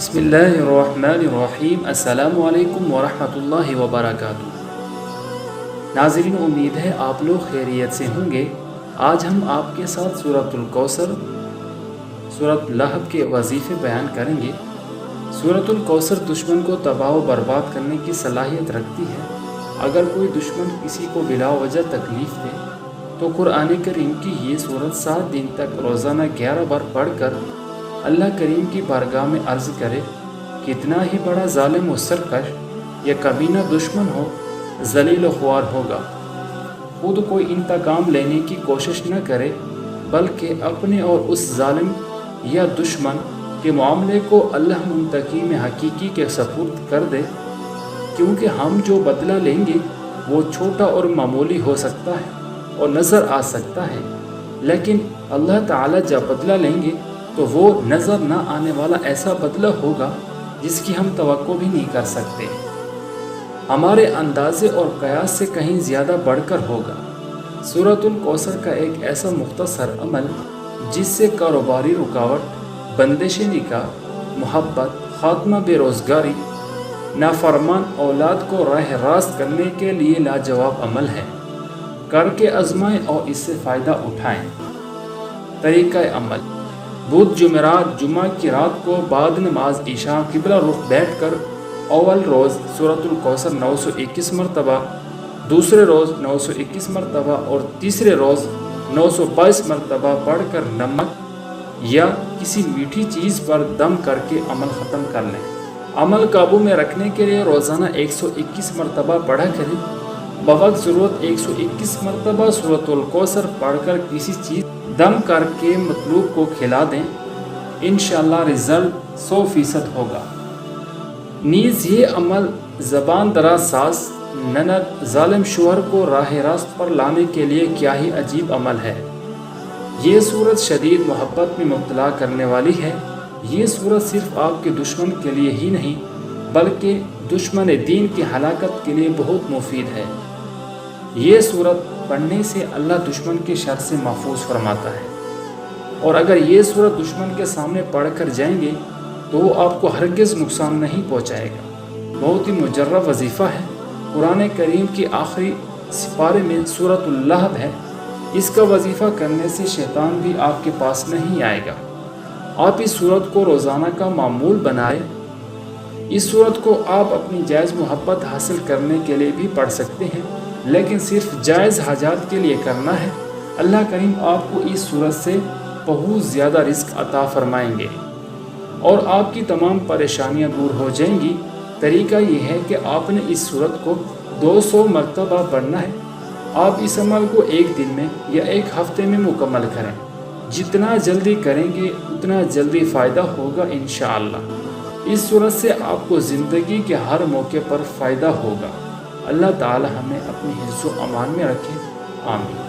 بسم اللہ الرحمن الرحیم۔ السلام علیکم ورحمۃ اللہ وبرکاتہ۔ ناظرین، امید ہے آپ لوگ خیریت سے ہوں گے۔ آج ہم آپ کے ساتھ سورۃ الکوثر، سورۃ لہب کے وظیفے بیان کریں گے۔ سورۃ الکوثر دشمن کو تباہ و برباد کرنے کی صلاحیت رکھتی ہے۔ اگر کوئی دشمن کسی کو بلا وجہ تکلیف دے تو قرآن کریم کی یہ سورت 7 دن تک روزانہ 11 بار پڑھ کر اللہ کریم کی بارگاہ میں عرض کرے، کتنا ہی بڑا ظالم و سرکش یا کمینہ دشمن ہو، ذلیل و خوار ہوگا۔ خود کوئی انتقام لینے کی کوشش نہ کرے، بلکہ اپنے اور اس ظالم یا دشمن کے معاملے کو اللہ منتقم حقیقی کے سپرد کر دے، کیونکہ ہم جو بدلہ لیں گے وہ چھوٹا اور معمولی ہو سکتا ہے اور نظر آ سکتا ہے، لیکن اللہ تعالیٰ جب بدلہ لیں گے تو وہ نظر نہ آنے والا ایسا بدلہ ہوگا جس کی ہم توقع بھی نہیں کر سکتے، ہمارے اندازے اور قیاس سے کہیں زیادہ بڑھ کر ہوگا۔ سورۃ الکوثر کا ایک ایسا مختصر عمل جس سے کاروباری رکاوٹ، بندش نکاح، محبت، خاتمہ بے روزگاری، نافرمان اولاد کو راہ راست کرنے کے لیے لاجواب عمل ہے، کر کے آزمائیں اور اس سے فائدہ اٹھائیں۔ طریقہ عمل: بدھ جمعرات جمعہ کی رات کو بعد نماز عشاء قبلہ رخ بیٹھ کر اول روز سورۃ الکوثر 921 مرتبہ، دوسرے روز 921 مرتبہ اور تیسرے روز 922 مرتبہ پڑھ کر نمک یا کسی میٹھی چیز پر دم کر کے عمل ختم کر لیں۔ عمل قابو میں رکھنے کے لیے روزانہ 121 مرتبہ پڑھا کریں۔ بوقت ضرورت 121 مرتبہ سورۃ الکوثر پڑھ کر کسی چیز دم کر کے مطلوب کو کھلا دیں، انشاءاللہ رزلٹ 100% ہوگا۔ نیز یہ عمل زبان دراز ساز نند ظالم شوہر کو راہ راست پر لانے کے لیے کیا ہی عجیب عمل ہے۔ یہ صورت شدید محبت میں مبتلا کرنے والی ہے۔ یہ صورت صرف آپ کے دشمن کے لیے ہی نہیں بلکہ دشمن دین کی ہلاکت کے لیے بہت مفید ہے۔ یہ صورت پڑھنے سے اللہ دشمن کے شر سے محفوظ فرماتا ہے، اور اگر یہ صورت دشمن کے سامنے پڑھ کر جائیں گے تو وہ آپ کو ہرگز نقصان نہیں پہنچائے گا۔ بہت ہی مجرب وظیفہ ہے۔ قرآن کریم کی آخری سپارے میں سورۃ اللہب ہے۔ اس کا وظیفہ کرنے سے شیطان بھی آپ کے پاس نہیں آئے گا۔ آپ اس صورت کو روزانہ کا معمول بنائیں۔ اس صورت کو آپ اپنی جائز محبت حاصل کرنے کے لیے بھی پڑھ سکتے ہیں، لیکن صرف جائز حاجات کے لیے کرنا ہے۔ اللہ کریم آپ کو اس صورت سے بہت زیادہ رزق عطا فرمائیں گے اور آپ کی تمام پریشانیاں دور ہو جائیں گی۔ طریقہ یہ ہے کہ آپ نے اس صورت کو 200 مرتبہ پڑھنا ہے۔ آپ اس عمل کو ایک دن میں یا ایک ہفتے میں مکمل کریں۔ جتنا جلدی کریں گے اتنا جلدی فائدہ ہوگا انشاءاللہ۔ اس صورت سے آپ کو زندگی کے ہر موقع پر فائدہ ہوگا۔ اللہ تعالی ہمیں اپنی حفظ و امان میں رکھے، آمین۔